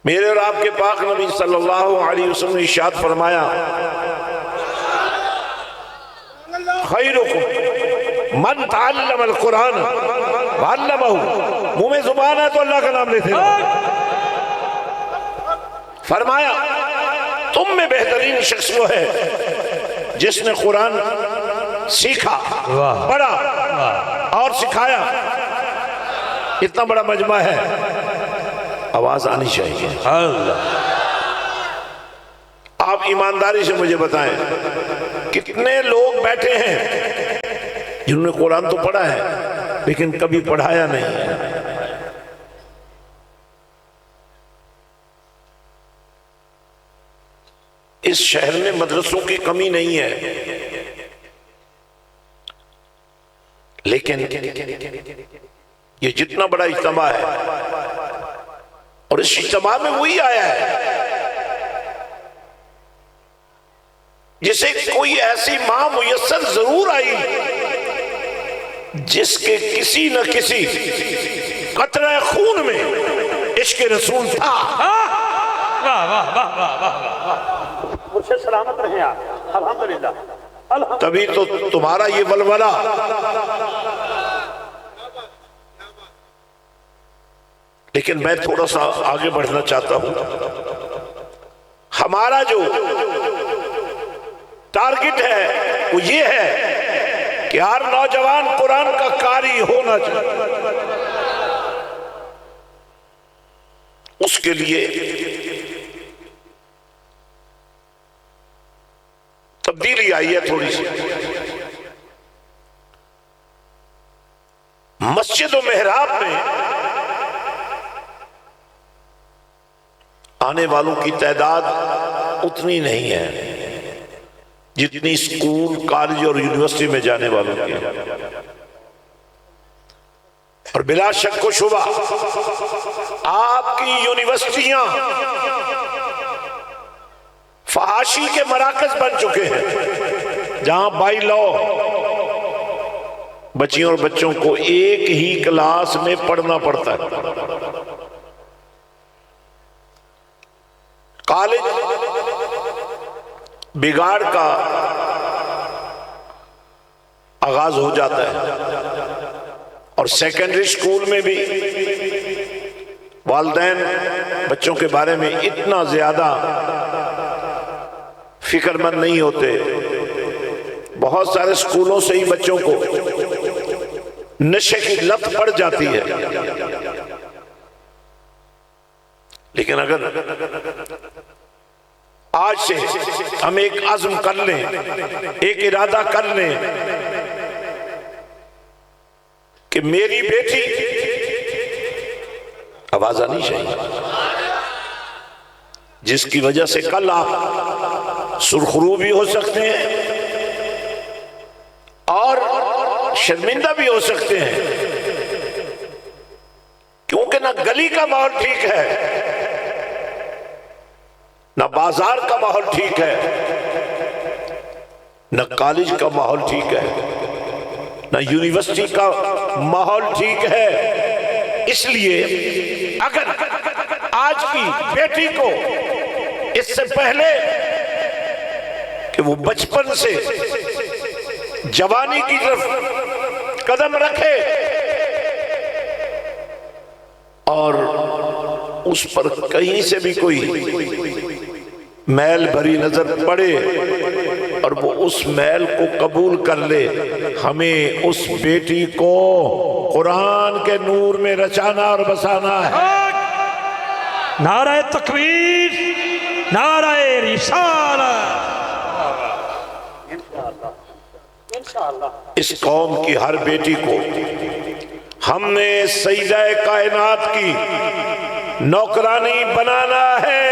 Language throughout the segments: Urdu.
میرے اور آپ کے پاک نبی صلی اللہ علیہ وسلم نے ارشاد فرمایا خیرکم من تعلم القرآن وعلمہ. منہ میں زبان ہے تو اللہ کا نام لیتے رہو. فرمایا تم میں بہترین شخص وہ ہے جس نے قرآن سیکھا، پڑھا اور سکھایا. اتنا بڑا مجمع ہے، آواز آنی چاہیے. آپ ایمانداری سے مجھے بتائیں کتنے لوگ بیٹھے ہیں جنہوں نے قرآن تو پڑھا ہے لیکن کبھی پڑھایا نہیں ہے. اس شہر میں مدرسوں کی کمی نہیں ہے، لیکن یہ جتنا بڑا اجتماع ہے اور اس اجتماع میں وہی آیا ہے جسے کوئی ایسی ماں میسر ضرور آئی جس کے کسی نہ کسی قطرہ خون میں عشق رسول تھا. مجھے سلامت رہیں آپ. الحمدللہ. تبھی تو تمہارا یہ ولولہ. لیکن میں تھوڑا سا آگے بڑھنا چاہتا ہوں. ہمارا جو ٹارگٹ ہے وہ یہ ہے کہ ہر نوجوان قرآن کا قاری ہونا چاہیے. اس کے لیے تبدیلی آئی ہے تھوڑی سی. مسجد و محراب میں آنے والوں کی تعداد اتنی نہیں ہے جتنی اسکول، کالج اور یونیورسٹی میں جانے والوں کی. اور بلا شک و شبہ آپ کی یونیورسٹیاں فحاشی کے مراکز بن چکے ہیں جہاں بائی لا بچیوں اور بچوں کو ایک ہی کلاس میں پڑھنا پڑتا ہے. کالج بگاڑ کا آغاز ہو جاتا ہے اور سیکنڈری سکول میں بھی والدین بچوں کے بارے میں اتنا زیادہ فکر مند نہیں ہوتے. بہت سارے سکولوں سے ہی بچوں کو نشے کی لت پڑ جاتی ہے. لیکن اگر آج سے ہم ایک عزم کر لیں، ایک ارادہ کر لیں کہ میری بیٹی، آواز آنی چاہیے، جس کی وجہ سے کل آپ سرخرو بھی ہو سکتے ہیں اور شرمندہ بھی ہو سکتے ہیں، کیونکہ نہ گلی کا ماحول ٹھیک ہے، نہ بازار کا ماحول ٹھیک ہے، نہ کالج کا ماحول ٹھیک ہے، نہ یونیورسٹی کا ماحول ٹھیک ہے. اس لیے اگر آج کی بیٹی کو اس سے پہلے کہ وہ بچپن سے جوانی کی طرف قدم رکھے اور اس پر کہیں سے بھی کوئی میل بھری نظر پڑے اور وہ اس میل کو قبول کر لے، ہمیں اس بیٹی کو قرآن کے نور میں رچانا اور بسانا ہے. نعرہ تکبیر، نعرہ رسالت. اس قوم کی ہر بیٹی کو ہم نے سیدہ کائنات کی نوکرانی بنانا ہے.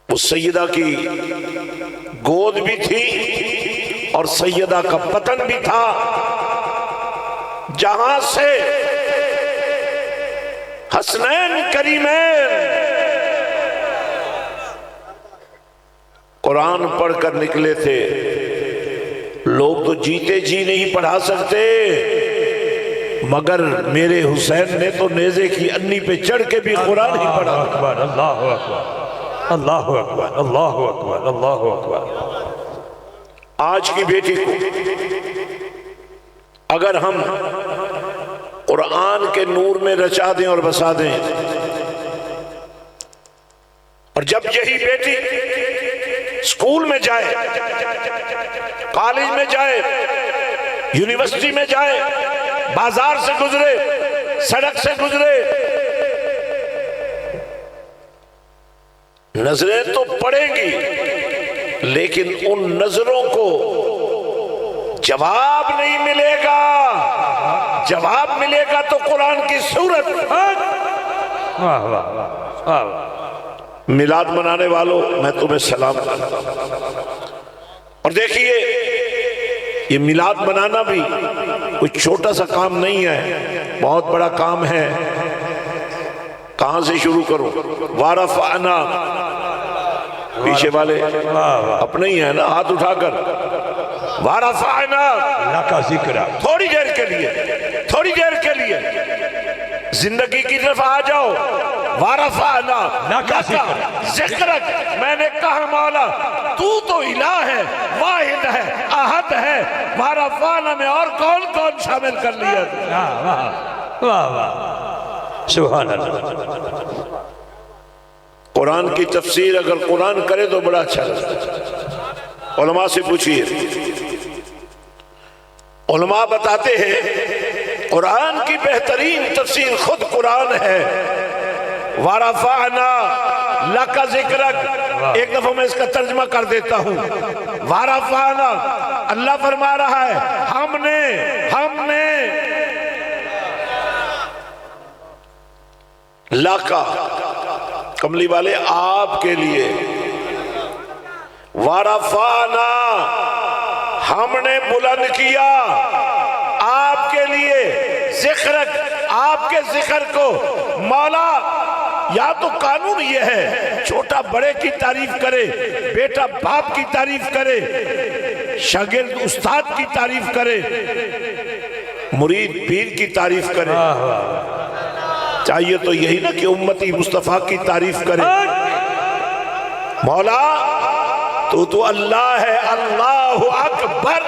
وہ سیدہ کی گود بھی تھی اور سیدہ کا بطن بھی تھا جہاں سے حسنین کریمین قرآن پڑھ کر نکلے تھے. لوگ تو جیتے جی نہیں پڑھا سکتے، مگر میرے حسین نے تو نیزے کی انی پہ چڑھ کے بھی قرآن ہی پڑھا۔ اکبر، اللہ اکبر، اللہ اکبر، اللہ اکبر، اللہ اکبر۔ آج کی بیٹی کو اگر ہم قرآن کے نور میں رچا دیں اور بسا دیں، اور جب یہی بیٹی اسکول میں جائے، کالج میں جائے، یونیورسٹی میں جائے، بازار سے گزرے، سڑک سے گزرے، نظریں تو پڑیں گی لیکن ان نظروں کو جواب نہیں ملے گا۔ جواب ملے گا تو قرآن کی سورت۔ واہ واہ واہ۔ میلاد منانے والوں میں تمہیں سلام کرتا ہوں۔ اور دیکھیے یہ میلاد منانا بھی کوئی چھوٹا سا کام نہیں ہے، بہت بڑا کام ہے۔ کہاں سے شروع کروں؟ وَرَفَعْنَا، پیچھے والے اپنے ہی ہیں نا، ہاتھ اٹھا کر وَرَفَعْنَا، اللہ کا ذکر۔ تھوڑی دیر کے لیے، تھوڑی دیر کے لیے زندگی کی طرف آ جاؤ۔ وَرَفَعْنَا لَكَ ذِكْرَكَ، میں نے کہا مولا تو الہ ہے، واحد ہے، احد ہے۔ وَرَفَعْنَا میں اور کون کون شامل کر لیا؟ واہ واہ واہ، سبحان اللہ۔ قرآن کی تفسیر اگر قرآن کرے تو بڑا اچھا لگتا۔ علماء سے پوچھئے، علماء بتاتے ہیں قرآن کی بہترین تفسیر خود قرآن ہے۔ وَرَفَعْنَا لَكَ ذِكْرَكَ، ایک دفعہ میں اس کا ترجمہ کر دیتا ہوں۔ وَرَفَعْنَا، اللہ فرما رہا ہے ہم نے لَكَ، کملی والے آپ کے لیے، وَرَفَعْنَا، ہم نے بلند کیا آپ کے لیے، ذکرک، آپ کے ذکر کو۔ مولا یا تو قانون یہ ہے چھوٹا بڑے کی تعریف کرے، بیٹا باپ کی تعریف کرے، شاگرد استاد کی تعریف کرے، مرید پیر کی تعریف کرے۔ چاہیے تو یہی نا کہ امتی مصطفیٰ کی تعریف کرے۔ مولا تو اللہ ہے، اللہ اکبر،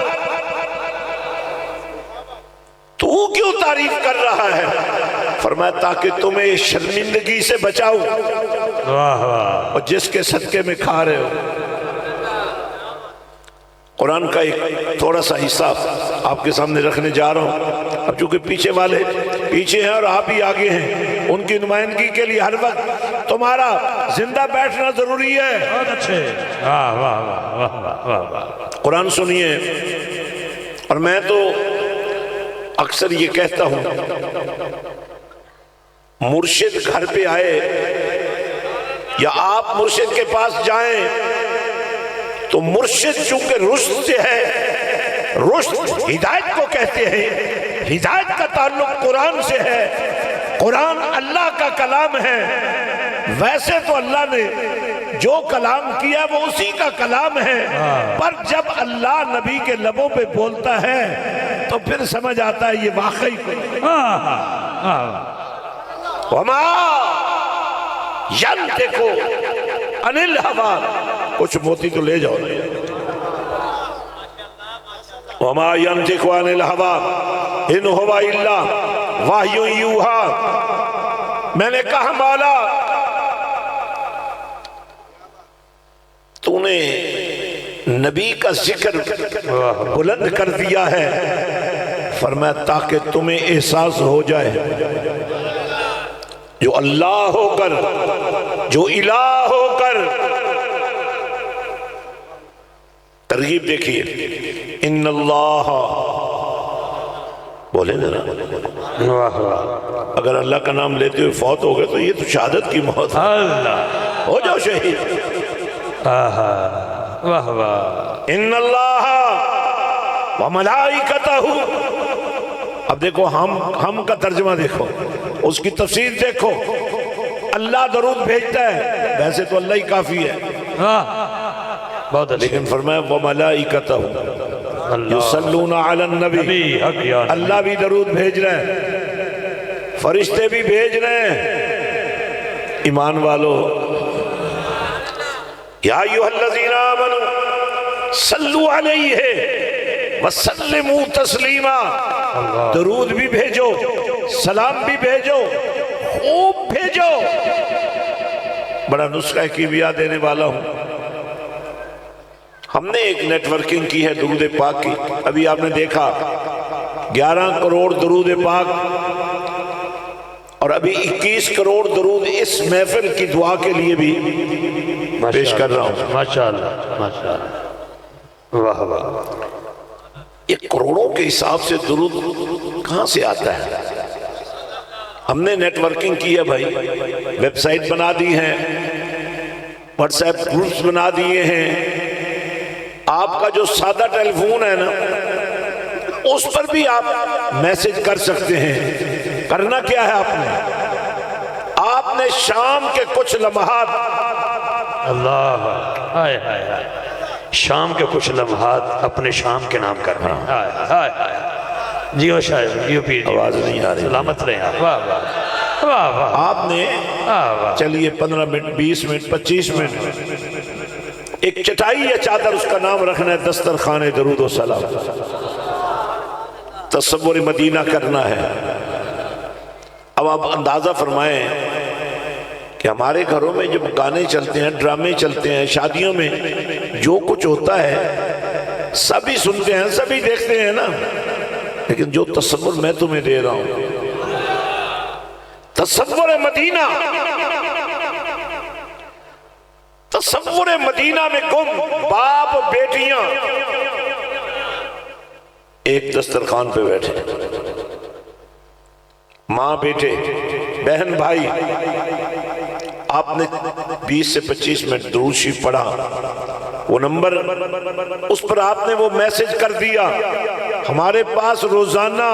تو کیوں تعریف کر رہا ہے؟ فرمایا تاکہ تمہیں شرمندگی سے بچاؤ اور جس کے صدقے میں کھا رہے ہو۔ قرآن کا ایک تھوڑا سا حصہ آپ کے سامنے رکھنے جا رہا ہوں۔ اب چونکہ پیچھے والے پیچھے ہیں اور آپ ہی آگے ہیں، ان کی نمائندگی کے لیے ہر وقت تمہارا زندہ بیٹھنا ضروری ہے۔ بہت اچھے، واہ واہ واہ واہ واہ۔ قرآن سنیے، اور میں تو اکثر یہ کہتا ہوں، مرشد گھر پہ آئے یا آپ مرشد کے پاس جائیں تو مرشد چونکہ رشد سے ہے، رشد ہدایت کو کہتے ہیں، ہدایت کا تعلق قرآن سے ہے، قرآن اللہ کا کلام ہے۔ ویسے تو اللہ نے جو کلام کیا وہ اسی کا کلام ہے، پر جب اللہ نبی کے لبوں پہ بولتا ہے تو پھر سمجھ آتا ہے یہ واقعی وما ینطق عن الہویٰ، کچھ موتی تو لے جاؤ۔ وما ینطق عن الہویٰ ان ہوا الا وحی یوحیٰ۔ میں نے کہا مولا تو نے نبی کا ذکر بلند کر دیا ہے، فرمایا تاکہ تمہیں احساس ہو جائے جو اللہ ہو کر، جو الہ ہو کر۔ ترغیب دیکھیے، ان اللہ، بولے نا، اگر اللہ کا نام لیتے ہوئے فوت ہو گئے تو یہ تو شہادت کی موت ہے، ہو جاؤ شہید۔ واہ واہ، ان اللہ وملائکتہ، اب دیکھو ہم کا ترجمہ دیکھو، اس کی تفسیر دیکھو، اللہ درود بھیجتا ہے، ویسے تو اللہ ہی کافی ہے، بہت اچھا، لیکن فرمایا وملائکتہ، یصلون علی النبی، نبی حق یا نبی۔ اللہ بھی درود بھیج رہے ہیں، فرشتے بھی بھیج رہے ہیں۔ ایمان والو، یا ایھا الذین آمنوا صلوا علیہ وسلموا تسلیما، درود بھی بھیجو، سلام بھی بھیجو، خوب بھیجو۔ بڑا نسخہ کیمیا دینے والا ہوں۔ ہم نے ایک نیٹ ورکنگ کی ہے درود پاک کی، ابھی آپ نے دیکھا 11 کروڑ درود پاک، اور ابھی 21 کروڑ درود اس محفل کی دعا کے لیے بھی پیش کر رہا ہوں۔ ماشاءاللہ ماشاءاللہ، واہ واہ۔ یہ کروڑوں کے حساب سے درود کہاں سے آتا ہے؟ ہم نے نیٹ ورکنگ کی ہے بھائی، ویب سائٹ بنا دی ہیں، واٹس ایپ گروپس بنا دیے ہیں۔ آپ کا جو سادہ ٹیلی فون ہے نا، اس پر بھی آپ میسج کر سکتے ہیں۔ کرنا کیا ہے آپ نے شام کے کچھ لمحات، اللہ ہائے ہائے ہائے، شام کے کچھ لمحات اپنے شام کے نام کرنا۔ ہائے ہائے ہائے، جیو شاید جیو پیر جی، آواز نہیں آ رہی، سلامت رہے آپ۔ واہ واہ واہ واہ، آپ نے واہ، چلیے 15 منٹ 20 منٹ 25 منٹ ایک چٹائی یا چادر اس کا نام رکھنا ہے، دسترخوان درود و سلام، تصور مدینہ کرنا ہے۔ اب آپ اندازہ فرمائیں کہ ہمارے گھروں میں جب گانے چلتے ہیں، ڈرامے چلتے ہیں، شادیوں میں جو کچھ ہوتا ہے سبھی سنتے ہیں، سبھی دیکھتے ہیں نا، لیکن جو تصور میں تمہیں دے رہا ہوں، تصور مدینہ، تصور مدینہ میں گم باپ بیٹیاں ایک دسترخوان پہ بیٹھے، ماں بیٹے بہن بھائی، آپ نے 20 سے 25 منٹ درود شریف پڑھا، وہ نمبر اس پر آپ نے وہ میسج کر دیا، ہمارے پاس روزانہ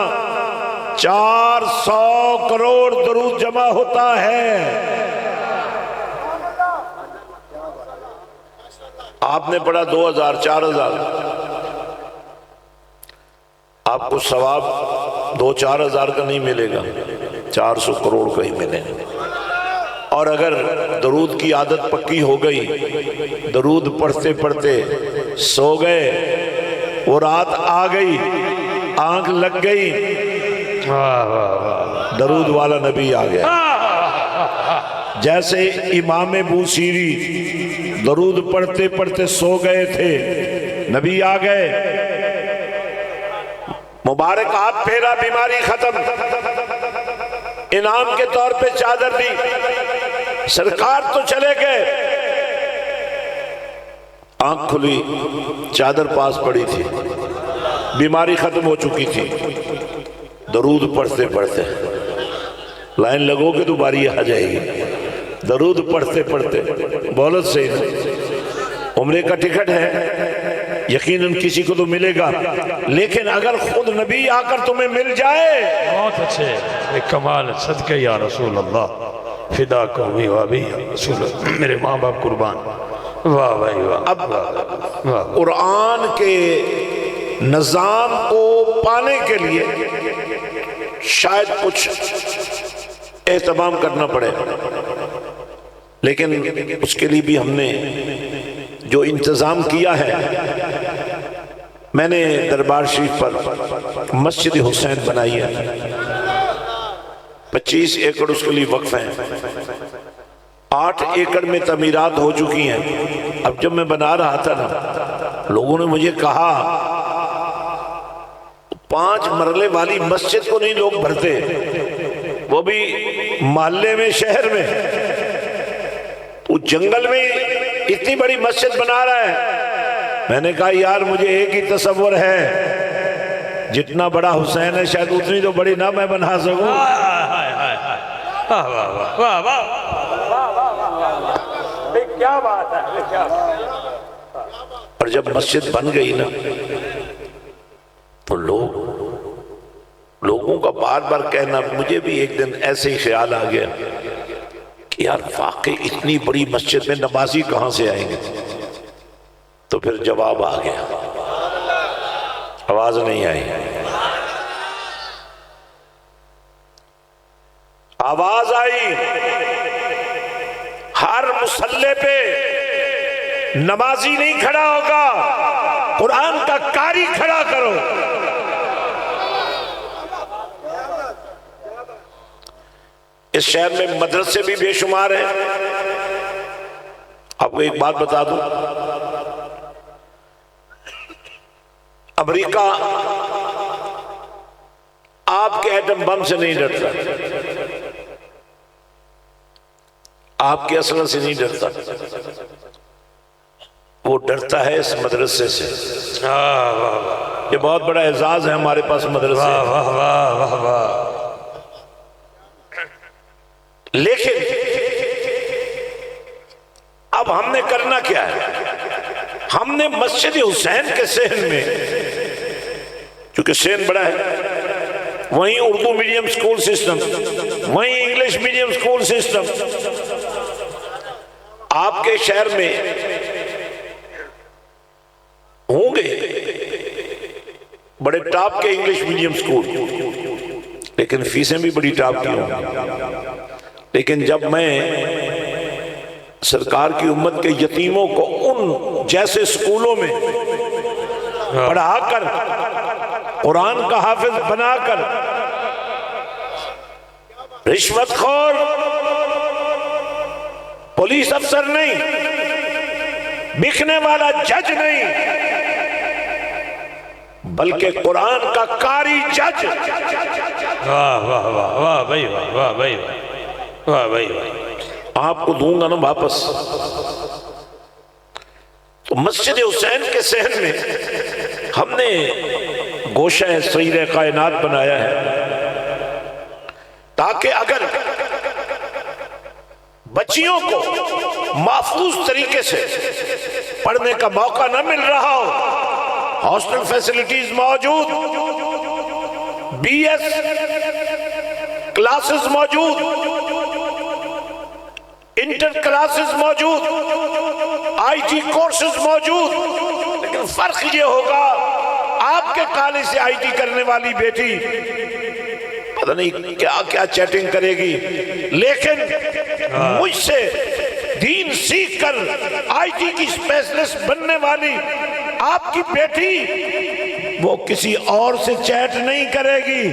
400 کروڑ درود جمع ہوتا ہے۔ آپ نے پڑھا 2000 4000، آپ کو ثواب 2-4 ہزار کا نہیں ملے گا، 400 کروڑ کا ہی ملے گا۔ اور اگر درود کی عادت پکی ہو گئی، درود پڑھتے پڑھتے سو گئے، وہ رات آ گئی، آنکھ لگ گئی، درود والا نبی آ گیا۔ جیسے امام بوصیری درود پڑھتے پڑھتے سو گئے تھے، نبی آ گئے، مبارک ہاتھ پھیرا، بیماری ختم، انعام کے طور پہ چادر دی، سرکار تو چلے گئے، آنکھ کھلی، چادر پاس پڑی تھی، بیماری ختم ہو چکی تھی، درود پڑھتے پڑھتے لائن لگو گے تو باری آ جائے گی، درود پڑھتے پڑھتے بولت سے عمرے کا ٹکٹ ہے، یقیناً کسی کو تو ملے گا، لیکن اگر خود نبی آ کر تمہیں مل جائے، بہت اچھے، ایک کمال، صدقے یا رسول اللہ، فدا قومی وابی یا رسول اللہ، میرے ماں باپ قربان، واہ بھائی واہ۔ اب قرآن کے نظام کو پانے کے لیے شاید کچھ اہتمام کرنا پڑے، لیکن اس کے لیے بھی ہم نے جو انتظام کیا ہے، میں نے دربار شریف پر مسجد حسین بنائی ہے، 25 ایکڑ اس کے لیے وقف ہیں، 8 ایکڑ میں تعمیرات ہو چکی ہیں۔ اب جب میں بنا رہا تھا نا، لوگوں نے مجھے کہا 5 مرلے والی مسجد کو نہیں لوگ بھرتے، وہ بھی محلے میں، شہر میں، تو جنگل میں اتنی بڑی مسجد بنا رہا ہے۔ میں نے کہا یار مجھے ایک ہی تصور ہے، جتنا بڑا حسین ہے شاید اتنی تو بڑی نہ میں بنا سکوں۔ کیا بات ہے، اور جب مسجد بن گئی نا تو لوگوں کا بار بار کہنا، مجھے بھی ایک دن ایسے ہی خیال آ گیا کہ یار واقعی اتنی بڑی مسجد میں نمازی کہاں سے آئیں گے؟ تو پھر جواب آ گیا، آواز نہیں آئی، آواز آئی۔ ہر مصلی پہ نمازی نہیں کھڑا ہوگا، قرآن کا قاری کھڑا کرو۔ اس شہر میں مدرسے بھی بے شمار ہیں۔ آپ کو ایک بات بتا دوں، امریکہ آپ کے ایٹم بم سے نہیں ڈرتا، آپ کے اسلحے سے نہیں ڈرتا، وہ ڈرتا ہے اس مدرسے سے۔ یہ بہت بڑا اعزاز ہے ہمارے پاس مدرسے۔ واہ واہ واہ واہ۔ لیکن اب ہم نے کرنا کیا ہے؟ ہم نے مسجد حسین کے صحن میں، چونکہ صحن بڑا ہے، وہیں اردو میڈیم سکول سسٹم، وہیں انگلش میڈیم سکول سسٹم، آپ کے شہر میں ہوں گے بڑے ٹاپ کے انگلش میڈیم سکول، لیکن فیسیں بھی بڑی ٹاپ کی ہوں۔ لیکن جب میں سرکار کی امت کے یتیموں کو ان جیسے سکولوں میں پڑھا کر، قرآن کا حافظ بنا کر، رشوت خور پولیس افسر نہیں، بکنے والا جج نہیں، بلکہ قرآن کا قاری جج، واہ واہ واہ واہ بھائی واہ واہ بھائی واہ بھائی واہ، آپ کو دوں گا نا واپس۔ تو مسجد حسین کے صحن میں ہم نے گوشہ سیر کائنات بنایا ہے، تاکہ اگر بچیوں کو محفوظ طریقے سے پڑھنے کا موقع نہ مل رہا ہو، ہاسٹل فیسلٹیز موجود، بی ایس کلاسز موجود، انٹر کلاسز موجود، آئی ٹی کورسز موجود، لیکن فرق یہ ہوگا آپ کے کالج سے آئی ٹی کرنے والی بیٹی پتہ نہیں کیا کیا چیٹنگ کرے گی، لیکن مجھ سے دین سیکھ کر آئی ٹی کی اسپیشلسٹ بننے والی آپ کی بیٹی وہ کسی اور سے چیٹ نہیں کرے گی،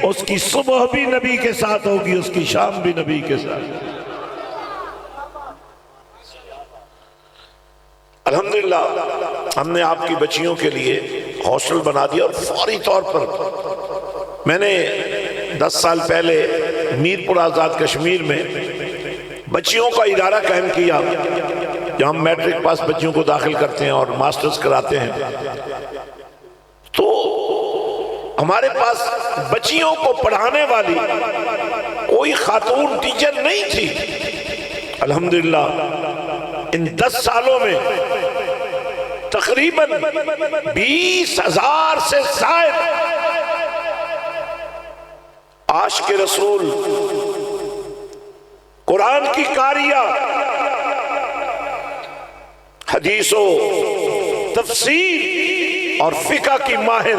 اس کی صبح بھی نبی کے ساتھ ہوگی، اس کی شام بھی نبی کے ساتھ۔ الحمدللہ ہم نے آپ کی بچیوں کے لیے ہاسٹل بنا دیا، اور فوری طور پر میں نے 10 سال پہلے میرپور آزاد کشمیر میں بچیوں کا ادارہ قائم کیا، جہاں ہم میٹرک پاس بچیوں کو داخل کرتے ہیں اور ماسٹرز کراتے ہیں۔ تو ہمارے پاس بچیوں کو پڑھانے والی کوئی خاتون ٹیچر نہیں تھی۔ الحمدللہ ان 10 سالوں میں تقریباً 20,000 سے زائد عاشق رسول، قرآن کی قاریہ، حدیث و تفسیر اور فقہ کی ماہر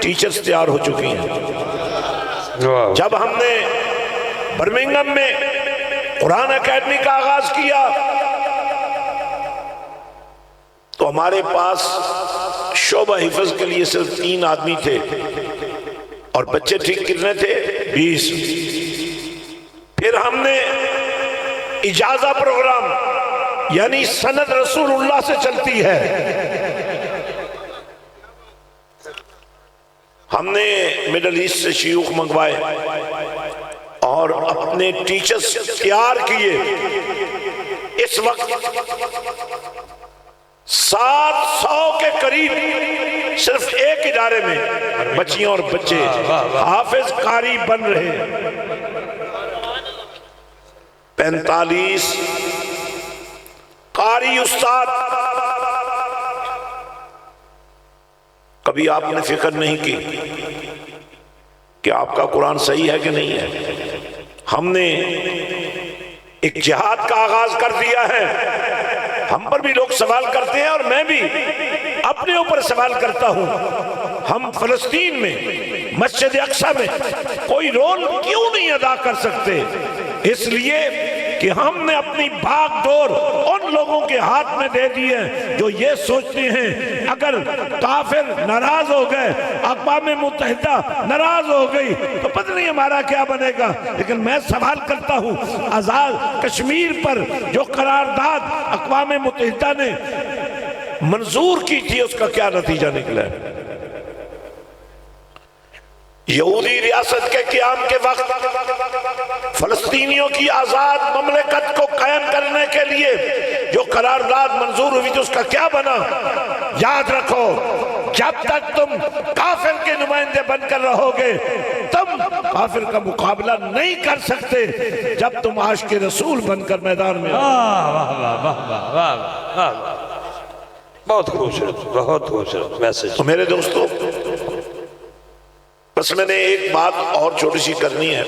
ٹیچرز تیار ہو چکی ہیں۔ جب ہم نے برمنگھم میں قرآن اکیڈمی کا آغاز کیا تو ہمارے پاس شعبہ حفظ کے لیے صرف 3 آدمی تھے، اور بچے ٹھیک کتنے تھے؟ 20۔ پھر ہم نے اجازہ پروگرام، یعنی سند رسول اللہ سے چلتی ہے، ہم نے مڈل ایسٹ سے شیوخ منگوائے اور اپنے ٹیچرز تیار کیے۔ اس وقت 700 کے قریب صرف ایک ادارے میں بچیاں اور بچے حافظ قاری بن رہے ہیں۔ 45 قاری استاد۔ کبھی آپ نے فکر نہیں کی کہ آپ کا قرآن صحیح ہے کہ نہیں ہے؟ ہم نے ایک جہاد کا آغاز کر دیا ہے۔ ہم پر بھی لوگ سوال کرتے ہیں، اور میں بھی اپنے اوپر سوال کرتا ہوں، ہم فلسطین میں مسجد اقصی میں کوئی رول کیوں نہیں ادا کر سکتے؟ اس لیے کہ ہم نے اپنی بھاگ دور ان لوگوں کے ہاتھ میں دے دی ہے جو یہ سوچتے ہیں اگر کافر ناراض ہو گئے، اقوام متحدہ ناراض ہو گئی تو پتہ نہیں ہمارا کیا بنے گا۔ لیکن میں سوال کرتا ہوں، آزاد کشمیر پر جو قرارداد اقوام متحدہ نے منظور کی تھی، اس کا کیا نتیجہ نکلا ہے؟ یہودی ریاست کے قیام کے وقت فلسطینیوں کی آزاد مملکت کو قائم کرنے کے لیے جو قرارداد منظور ہوئی تھی، اس کا کیا بنا؟ یاد رکھو، جب تک تم کافر کے نمائندے بن کر رہو گے تم کافر کا مقابلہ نہیں کر سکتے جب تم عاشق رسول بن کر میدان میں بہت خوبصورت، بہت خوبصورت میسج۔ میرے دوستو، بس میں نے ایک بات اور چھوٹی سی کرنی ہے،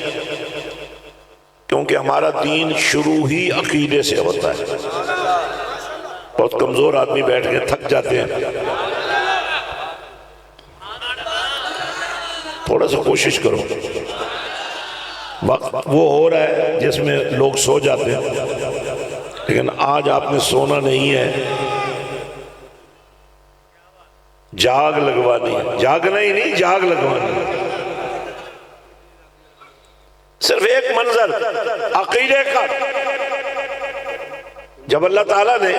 کیونکہ ہمارا دین شروع ہی عقیدے سے ہوتا ہے۔ بہت کمزور آدمی بیٹھ کے تھک جاتے ہیں، تھوڑا سا کوشش کرو۔ وقت وہ ہو رہا ہے جس میں لوگ سو جاتے ہیں، لیکن آج آپ نے سونا نہیں ہے، جاگ لگوانی ہے۔ جاگنا ہی نہیں، جاگ لگوانی ہے۔ صرف ایک منظر عقیدے کا، جب اللہ تعالیٰ نے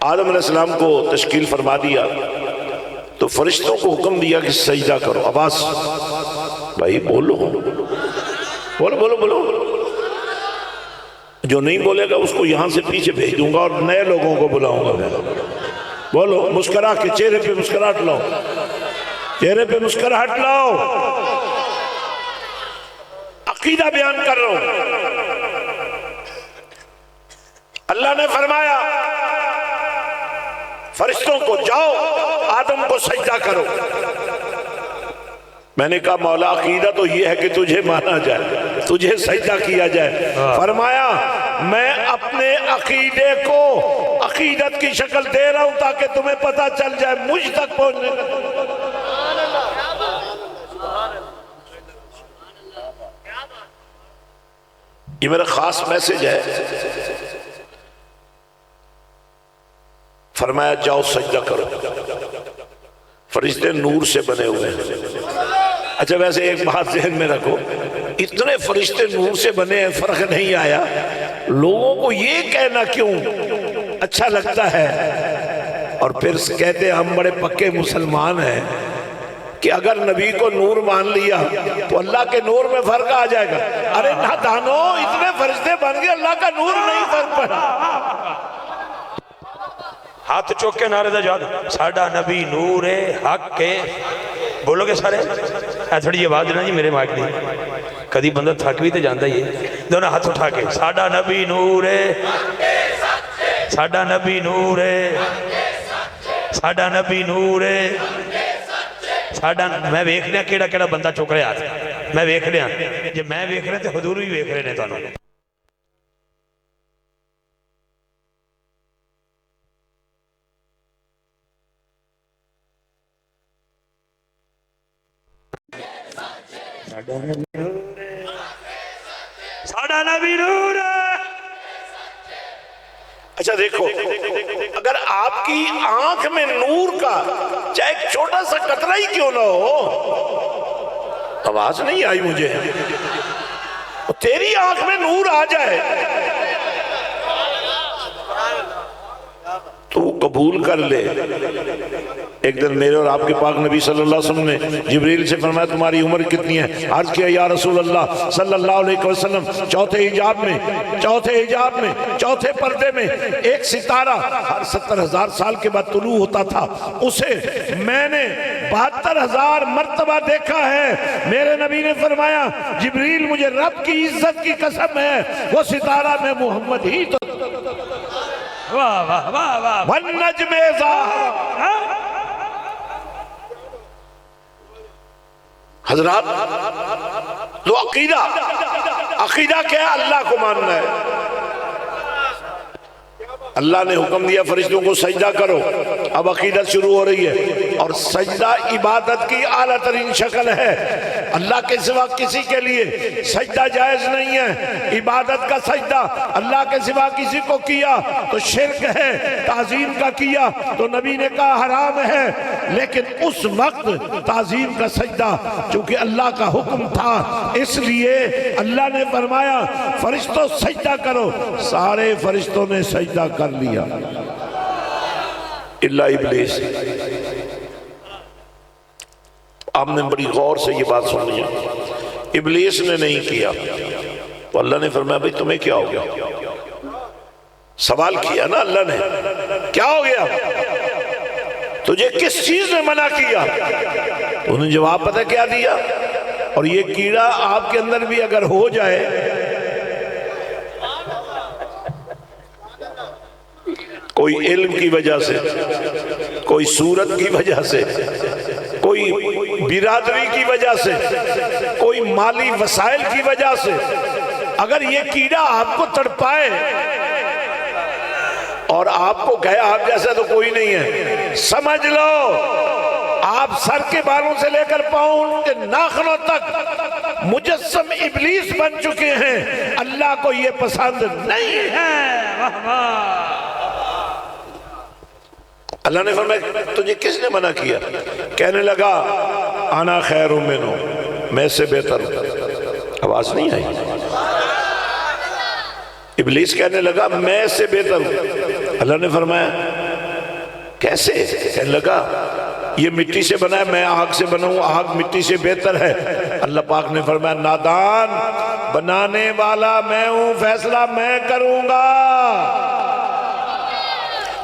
آدم علیہ السلام کو تشکیل فرما دیا تو فرشتوں کو حکم دیا کہ سجدہ کرو۔ عباس بھائی بولو بولو بولو بولو، جو نہیں بولے گا اس کو یہاں سے پیچھے بھیج دوں گا اور نئے لوگوں کو بلاؤں گا۔ بولو، مسکرا کے، چہرے پہ مسکراہٹ لاؤ، چہرے پہ مسکراہٹ لاؤ۔ عقیدہ بیان کر رہا ہوں۔ اللہ نے فرمایا فرشتوں کو، جاؤ آدم کو سجدہ کرو۔ میں نے کہا مولا عقیدہ تو یہ ہے کہ تجھے مانا جائے، تجھے سجدہ کیا جائے۔ فرمایا میں اپنے عقیدے کو عقیدت کی شکل دے رہا ہوں تاکہ تمہیں پتہ چل جائے مجھ تک پہنچنے کا۔ یہ میرا خاص میسج ہے۔ فرمایا جاؤ سجدہ کرو۔ فرشتے نور سے بنے ہوئے ہیں۔ اچھا ویسے ایک بات ذہن میں رکھو، اتنے فرشتے نور سے بنے ہیں، فرق نہیں آیا، لوگوں کو یہ کہنا کیوں اچھا لگتا ہے؟ اور پھر کہتے ہیں ہم بڑے پکے مسلمان ہیں کہ اگر نبی کو نور مان لیا تو اللہ کے نور میں فرق آ جائے گا۔ ارے نادانو، اتنے فرشتے بن گئے، اللہ کا نور نہیں فرق پڑا۔ ہاتھ چوک کے نعرے دا جاد، ساڈا نبی نور حق کے، بولو گے سارے؟ تھوڑی آواز دینا جی میرے مائک دی، کدی بندہ تھک بھی تو جانتا ہی ہے۔ دونوں ہاتھ اٹھا کے، ساڈا نبی نور ساڈا نبی نور ساڈا نبی نور ساڈا، میں ویکھ لیا کیڑا کیڑا بندہ چک رہا ہاتھ، میں ویکھ لیا، جی میں ویکھ رہا تو حضور بھی ویکھ رہے نے تانوں۔ ساڈا نبی نور۔ اچھا دیکھو، اگر آپ کی آنکھ میں نور کا چاہے ایک چھوٹا سا قطرہ ہی کیوں نہ ہو، آواز نہیں آئی مجھے، تیری آنکھ میں نور آ جائے تو قبول کر لے۔ ایک دن میرے اور آپ کے پاک نبی صلی اللہ علیہ وسلم نے جبریل سے فرمایا تمہاری عمر کتنی ہے؟ عرض کیا یا رسول اللہ صلی اللہ علیہ وسلم چوتھے حجاب میں چوتھے پردے میں ایک ستارہ ہر 70,000 سال کے بعد طلوع ہوتا تھا، اسے میں نے 72,000 مرتبہ دیکھا ہے۔ میرے نبی نے فرمایا جبریل مجھے رب کی عزت کی قسم ہے وہ ستارہ میں محمد ہی تو واہ واہ واہ واہ، والنجم اذا حضرات، تو عقیدہ کیا ہے؟ اللہ کو ماننا ہے۔ اللہ نے حکم دیا فرشتوں کو سجدہ کرو، اب عقیدت شروع ہو رہی ہے، اور سجدہ عبادت کی اعلیٰ ترین شکل ہے۔ اللہ کے سوا کسی کے لیے سجدہ جائز نہیں ہے۔ عبادت کا سجدہ اللہ کے سوا کسی کو کیا تو شرک ہے، تعظیم کا کیا تو نبی نے کہا حرام ہے، لیکن اس وقت تعظیم کا سجدہ چونکہ اللہ کا حکم تھا، اس لیے اللہ نے فرمایا فرشتوں سجدہ کرو، سارے فرشتوں نے سجدہ کر لیا الا ابلیس۔ آپ نے بڑی غور سے یہ بات سنی ہے، ابلیس نے نہیں کیا تو اللہ نے فرمایا بھئی تمہیں کیا ہو گیا؟ سوال کیا نا اللہ نے، کیا ہو گیا؟ تجھے کس چیز نے منع کیا؟ انہوں نے جواب پتہ کیا دیا؟ اور یہ کیڑا آپ کے اندر بھی اگر ہو جائے، کوئی علم کی وجہ سے، کوئی صورت کی وجہ سے، کوئی برادری کی وجہ سے، کوئی مالی وسائل کی وجہ سے، اگر یہ کیڑا آپ کو تڑپائے اور آپ کو کہے آپ جیسا تو کوئی نہیں ہے، سمجھ لو آپ سر کے بالوں سے لے کر پاؤں کے ناخنوں تک مجسم ابلیس بن چکے ہیں۔ اللہ کو یہ پسند نہیں ہے۔ اللہ نے فرمایا تجھے کس نے منع کیا؟ کہنے لگا انا خیر منہ، میں سے بہتر ہوں۔ آواز نہیں آئی؟ ابلیس کہنے لگا میں سے بہتر ہوں۔ اللہ نے فرمایا کیسے؟ کہنے لگا یہ مٹی سے بنا ہے، میں آگ سے بنا ہوں، آگ مٹی سے بہتر ہے۔ اللہ پاک نے فرمایا نادان، بنانے والا میں ہوں، فیصلہ میں کروں گا۔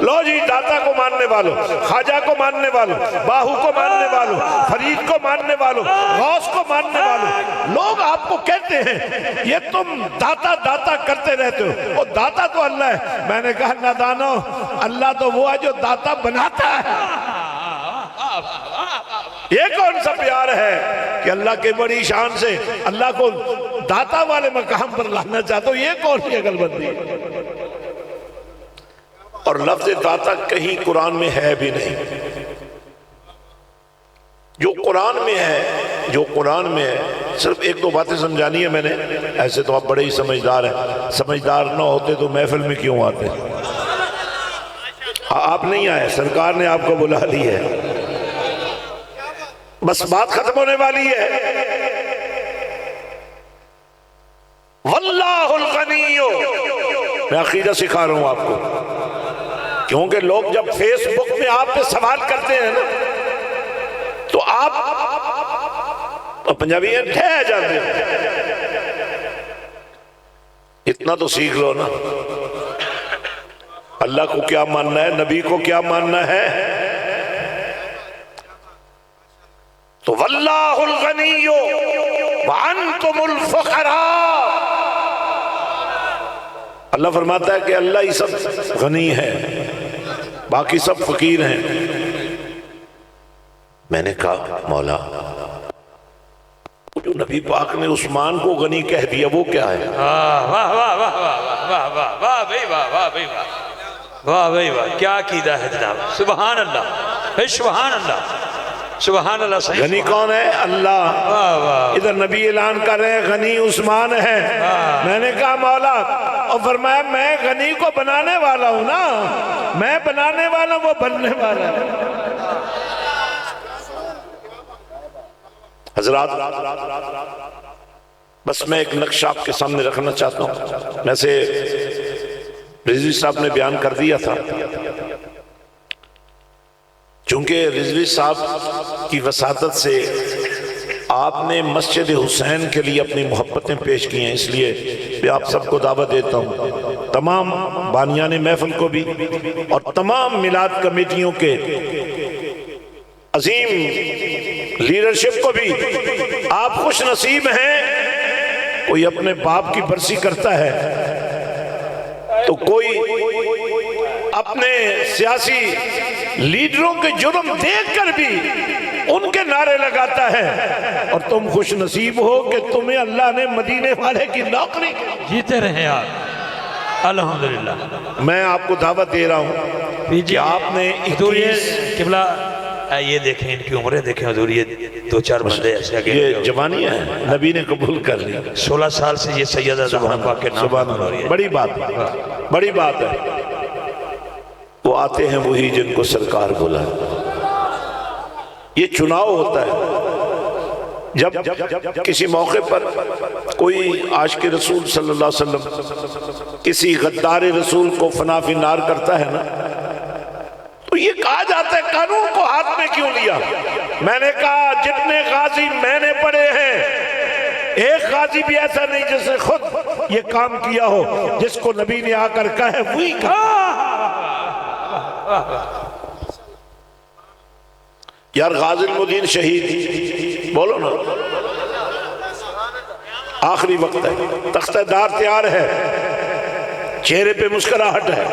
لو جی، داتا کو ماننے والوں، خواجہ کو ماننے والوں، باہو کو ماننے والوں، فرید کو ماننے والوں، غوث کو ماننے والوں، لوگ آپ کو کہتے ہیں یہ تم داتا داتا کرتے رہتے ہو، وہ داتا تو اللہ ہے۔ میں نے کہا نادانو، اللہ تو وہ ہے جو داتا بناتا ہے۔ یہ کون سا پیار ہے کہ اللہ کے بڑی شان سے اللہ کو داتا والے مقام پر لانا چاہتا ہو؟ یہ کون سی عقل بندی ہے؟ اور لفظ داتا کہیں قرآن میں ہے بھی نہیں۔ جو قرآن میں ہے صرف ایک دو باتیں سمجھانی ہے میں نے، ایسے تو آپ بڑے ہی سمجھدار ہیں، سمجھدار نہ ہوتے تو محفل میں کیوں آتے؟ آپ نہیں آئے، سرکار نے آپ کو بلا لی ہے، بس بات ختم ہونے والی ہے۔ واللہ الغنی، میں عقیدہ سکھا رہا ہوں آپ کو، کیونکہ لوگ جب فیس بک میں آپ پہ سوال کرتے ہیں نا تو آپ پنجابی ہیں ٹھہ جاتے ہیں۔ اتنا تو سیکھ لو نا، اللہ کو کیا ماننا ہے، نبی کو کیا ماننا ہے۔ تو واللہ الغنی وانتم الفقراء، اللہ فرماتا ہے کہ اللہ ہی سب غنی ہے، باقی سب فقیر ہیں۔ میں نے کہا مولا جو نبی پاک نے عثمان کو غنی کہہ دیا وہ کیا ہے؟ واہ واہ واہ واہ واہ واہ واہ بھائی واہ واہ بھائی واہ واہ بھائی واہ، کیا عقیدہ ہے جناب، سبحان اللہ، سبحان اللہ، سبحان اللہ۔ صحیح غنی کون ہے؟ اللہ۔ ادھر نبی اعلان کر رہے ہیں غنی عثمان ہے۔ میں نے کہا مولا، اور فرمایا میں غنی کو بنانے والا ہوں نا، میں بنانے والا ہوں، وہ بننے والا ہے۔ حضرات بس میں ایک نقشہ آپ کے سامنے رکھنا چاہتا ہوں، ویسے رضوی صاحب نے بیان کر دیا تھا، چونکہ رضوی صاحب کی وساطت سے آپ نے مسجد حسین کے لیے اپنی محبتیں پیش کی ہیں، اس لیے میں آپ سب کو دعوت دیتا ہوں، تمام بانیان محفل کو بھی اور تمام میلاد کمیٹیوں کے عظیم لیڈرشپ کو بھی، آپ خوش نصیب ہیں۔ کوئی اپنے باپ کی برسی کرتا ہے تو کوئی اپنے سیاسی لیڈروں کے جرم دیکھ کر بھی ان کے نعرے لگاتا ہے، اور تم خوش نصیب ہو کہ تمہیں اللہ نے مدینے والے کی نوکری کی۔ جیتے رہے آپ، الحمدللہ میں آپ کو دعوت دے رہا ہوں کہ آپ نے حضور یہ قبلہ یہ دیکھیں ان کی عمریں دیکھیں حضور یہ 2-4 بندے ایسے اکیلے یہ جوانی ہے نبی نے قبول کر لی 16 سال سے یہ سیدہ زہرا پاک کے نام سبحان اللہ بڑی بات ہے بڑی بات ہے وہ آتے ہیں وہی جن کو سرکار بولا یہ چناؤ ہوتا ہے جب کسی موقع پر کوئی عاشق رسول صلی اللہ علیہ وسلم کسی غدار رسول کو فنا فی نار کرتا ہے نا تو یہ کہا جاتا ہے قانون کو ہاتھ میں کیوں لیا؟ میں نے کہا جتنے غازی میں نے پڑھے ہیں ایک غازی بھی ایسا نہیں جس نے خود یہ کام کیا ہو جس کو نبی نے آ کر کہا ہے وہی کہا یار غازی المدین شہید بولو نا آخری وقت ہے تختہ دار تیار ہے چہرے پہ مسکراہٹ ہے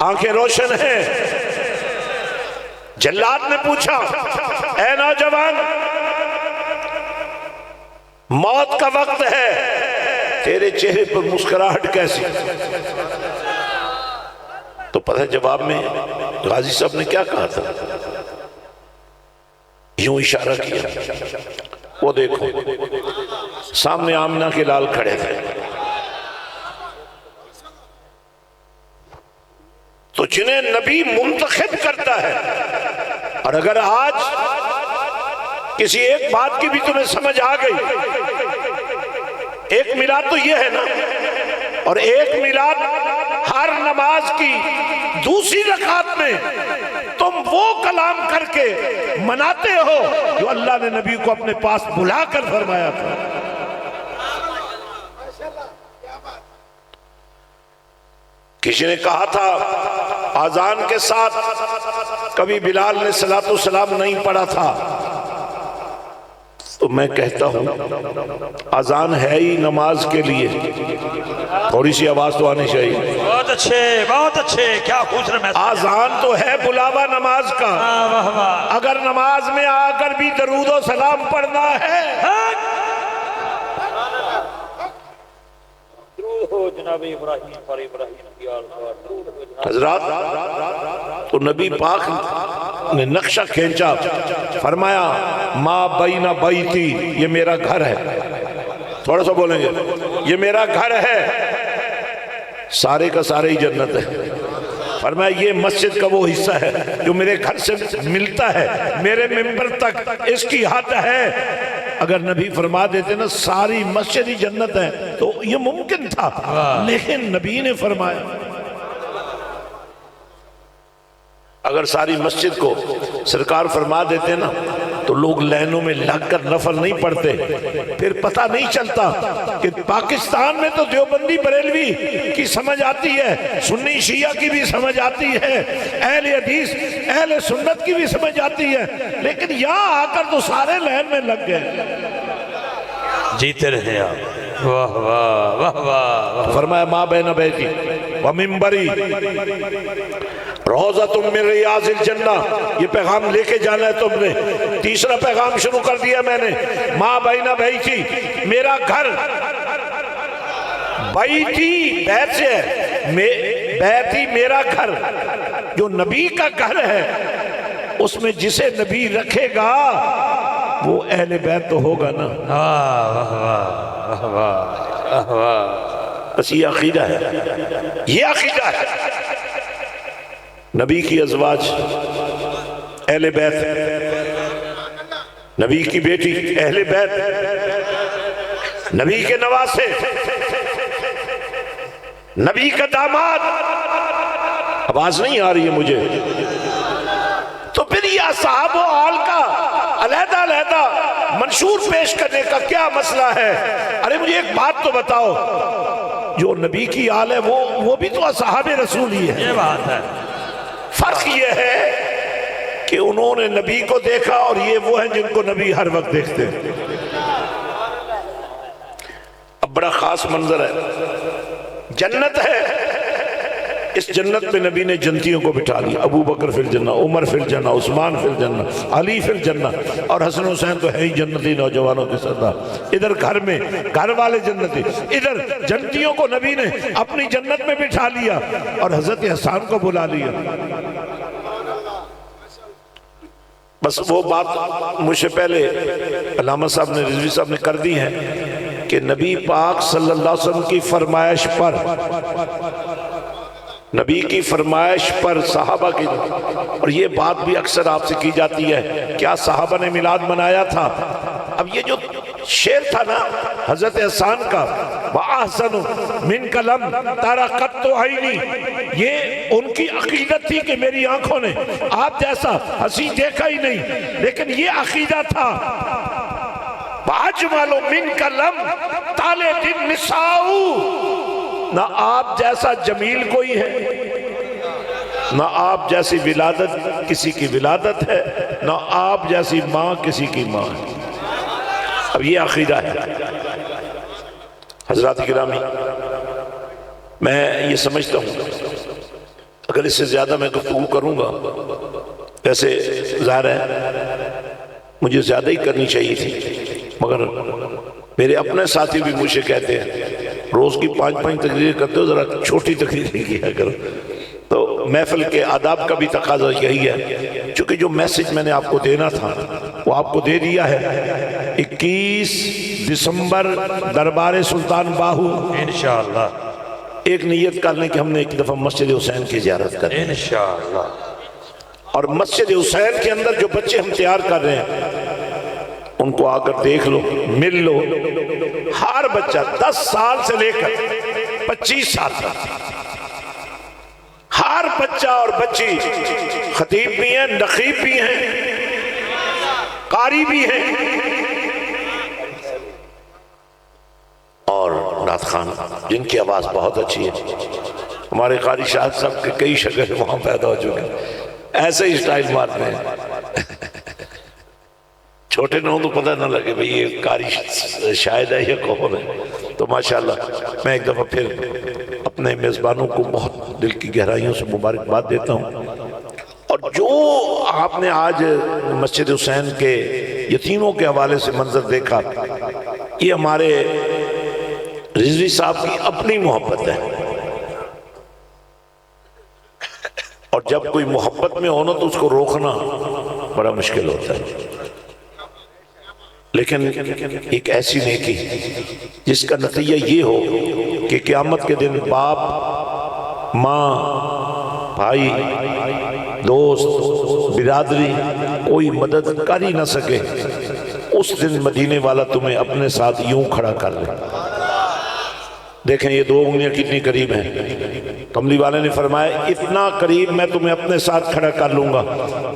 آنکھیں روشن ہیں جلاد نے پوچھا اے نوجوان موت کا وقت ہے تیرے چہرے پر مسکراہٹ کیسی تو پتہ جواب میں غازی صاحب نے کیا کہا تھا یوں اشارہ کیا وہ دیکھو سامنے آمنہ کے لال کھڑے تھے تو جنہیں نبی منتخب کرتا ہے اور اگر آج کسی ایک بات کی بھی تمہیں سمجھ آ گئی ایک میلاد تو یہ ہے نا اور ایک میلاد ہر نماز کی دوسری رکعت میں تم وہ کلام کر کے مناتے ہو جو اللہ نے نبی کو اپنے پاس بلا کر فرمایا تھا کسی نے کہا تھا آذان کے ساتھ کبھی بلال نے صلاۃ والسلام نہیں پڑھا تھا تو میں کہتا ہوں آذان ہے ہی نماز کے لیے تھوڑی سی آواز تو آنی چاہیے بہت اچھے کیا خوبصورت آذان تو ہے بلاوا نماز کا اگر نماز میں آ کر بھی درود و سلام پڑھنا ہے حضرات تو نبی پاک نے نقشہ کھینچا فرمایا ما بین بیتی یہ میرا گھر ہے تھوڑا سا بولیں گے یہ میرا گھر ہے سارے کا سارے ہی جنت ہے فرمایا یہ مسجد کا وہ حصہ ہے جو میرے گھر سے ملتا ہے میرے ممبر تک اس کی حد ہے اگر نبی فرما دیتے نا ساری مسجد ہی جنت ہے تو یہ ممکن تھا لیکن نبی نے فرمایا اگر ساری مسجد کو سرکار فرما دیتے نا تو لوگ لائنوں میں لگ کر نفل نہیں پڑھتے پھر پتہ نہیں چلتا کہ پاکستان میں تو دیوبندی بریلوی کی سمجھ آتی ہے سنی شیعہ کی بھی سمجھ آتی ہے اہل حدیث اہل سنت کی بھی سمجھ آتی ہے لیکن یہاں آ کر تو سارے لائن میں لگ گئے جیتے رہے آپ واہ واہ واہ واہ فرمایا ما بین بیتی و منبری روضۃ من ریاض الجنہ یہ پیغام لے کے جانا ہے تم نے تیسرا پیغام شروع کر دیا میں نے ما بین بیتی میرا گھر بیتی بیت سے ہے بیتی میرا گھر جو نبی کا گھر ہے اس میں جسے نبی رکھے گا وہ اہل بیت تو ہوگا نا بس یہ عقیدہ ہے یہ عقیدہ ہے نبی کی ازواج اہل بیت نبی کی بیٹی اہل بیت نبی کے نواسے نبی کا داماد آواز نہیں آ رہی ہے مجھے تو پھر یہ اصحاب و آل کا علیحدہ علیحدہ منشور پیش کرنے کا کیا مسئلہ ہے ارے مجھے ایک بات تو بتاؤ جو نبی کی آل ہے وہ بھی تو اصحاب رسول ہی ہے یہ بات ہے فرق یہ ہے کہ انہوں نے نبی کو دیکھا اور یہ وہ ہیں جن کو نبی ہر وقت دیکھتے ہیں اب بڑا خاص منظر ہے جنت ہے اس جنت میں نبی نے جنتیوں کو بٹھا لیا، ابو بکر فی الجنہ، عمر فی الجنہ، عثمان فی الجنہ، علی فی الجنہ، اور حسن حسین تو ہے ہی جنتی نوجوانوں کے سردار۔ ادھر گھر میں گھر والے جنتی، ادھر جنتیوں کو نبی نے اپنی جنت میں بٹھا لیا اور حضرت حسان کو بلا لیا۔ بس وہ بات مجھ سے پہلے علامہ صاحب نے، رضوی صاحب نے کر دی ہے کہ نبی پاک صلی اللہ علیہ وسلم کی فرمائش پر، نبی کی فرمائش پر صحابہ کی، اور یہ بات بھی اکثر آپ سے کی جاتی ہے، کیا صحابہ نے میلاد منایا تھا؟ اب یہ جو شعر تھا نا حضرت حسان کا، وَأَحْسَنُ مِنْكَ لَمْ تَرَ قَطُّ عَيْنِي، یہ ان کی عقیدت تھی کہ میری آنکھوں نے آپ جیسا حسین دیکھا ہی نہیں، لیکن یہ عقیدہ تھا وَأَجْمَلُ مِنْكَ لَمْ تَلِدِ النِّسَاءُ، نہ آپ جیسا جمیل کوئی ہے، نہ آپ جیسی ولادت کسی کی ولادت ہے، نہ آپ جیسی ماں کسی کی ماں ہے۔ اب یہ عقیدہ ہے حضرات گرامی۔ میں یہ سمجھتا ہوں اگر اس سے زیادہ میں گفتگو کروں گا، ویسے ظاہر ہے مجھے زیادہ ہی کرنی چاہیے تھی، مگر میرے اپنے ساتھی بھی مجھے کہتے ہیں روز کی 5 تقریریں کرتے ہو، ذرا چھوٹی تقریریں کیا کرو۔ تو محفل کے آداب کا بھی تقاضا یہی ہے، چونکہ جو میسج میں نے آپ کو دینا تھا وہ آپ کو دے دیا ہے۔ 21 دسمبر دربار سلطان باہو انشاءاللہ ایک نیت کر لیں کہ ہم نے ایک دفعہ مسجد حسین کی زیارت کریں انشاءاللہ، اور مسجد حسین کے اندر جو بچے ہم تیار کر رہے ہیں ان کو آ کر دیکھ لو، مل لو۔ ہر بچہ 10 سال سے لے کر 25 سال تک، ہر بچہ اور بچی خطیب بھی ہیں، نقیب بھی ہیں، قاری بھی ہیں، اور نعت خوان جن کی آواز بہت اچھی ہے۔ ہمارے قاری شاہد صاحب کے کئی شگل وہاں پیدا ہو چکے ہیں، ایسے ہی سٹائل مارتے ہیں، چھوٹے نہ ہوں تو پتہ نہ لگے بھئی یہ قاری شاہد ہے یا کون ہے۔ تو ماشاءاللہ میں ایک دفعہ پھر اپنے میزبانوں کو بہت دل کی گہرائیوں سے مبارکباد دیتا ہوں، اور جو آپ نے آج مسجد حسین کے یتیموں کے حوالے سے منظر دیکھا، یہ ہمارے رضوی صاحب کی اپنی محبت ہے، اور جب کوئی محبت میں ہونا تو اس کو روکنا بڑا مشکل ہوتا ہے، لیکن ایک ایسی نیکی جس کا نتیجہ یہ ہو کہ قیامت کے دن باپ، ماں، بھائی، دوست، برادری کوئی مدد کر ہی نہ سکے، اس دن مدینے والا تمہیں اپنے ساتھ یوں کھڑا کر لے۔ دیکھیں یہ 2 انگلیاں کتنی قریب ہیں۔ کملی والے نے فرمایا اتنا قریب میں تمہیں اپنے ساتھ کھڑا کر لوں گا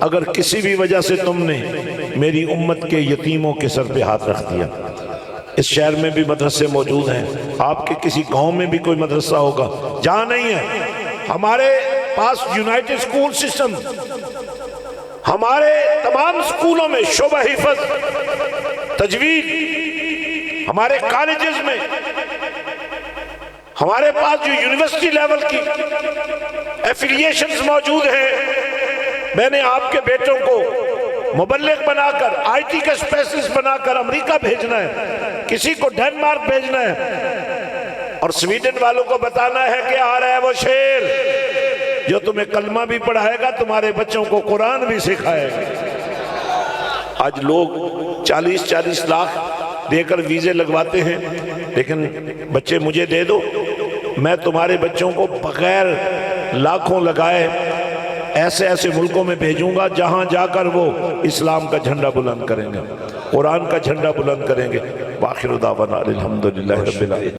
اگر کسی بھی وجہ سے تم نے میری امت کے یتیموں کے سر پہ ہاتھ رکھ دیا۔ اس شہر میں بھی مدرسے موجود ہیں، آپ کے کسی گاؤں میں بھی کوئی مدرسہ ہوگا، جہاں نہیں ہے ہمارے پاس یونائٹڈ سکول سسٹم، ہمارے تمام سکولوں میں شعبہ حفظ، تجوید، ہمارے کالجز میں، ہمارے پاس جو یونیورسٹی لیول کی ایفیلیشنز موجود ہیں۔ میں نے آپ کے بیٹوں کو مبلغ بنا کر، آئی ٹی کے اسپیشلسٹ بنا کر امریکہ بھیجنا ہے، کسی کو ڈینمارک بھیجنا ہے، اور سویڈن والوں کو بتانا ہے کہ آ رہا ہے وہ شیر جو تمہیں کلمہ بھی پڑھائے گا، تمہارے بچوں کو قرآن بھی سکھائے گا۔ آج لوگ 40 لاکھ دے کر ویزے لگواتے ہیں، لیکن بچے مجھے دے دو، میں تمہارے بچوں کو بغیر لاکھوں لگائے ایسے ایسے ملکوں میں بھیجوں گا جہاں جا کر وہ اسلام کا جھنڈا بلند کریں گے، قرآن کا جھنڈا بلند کریں گے۔ وآخر دعوانا الحمدللہ رب العالمین۔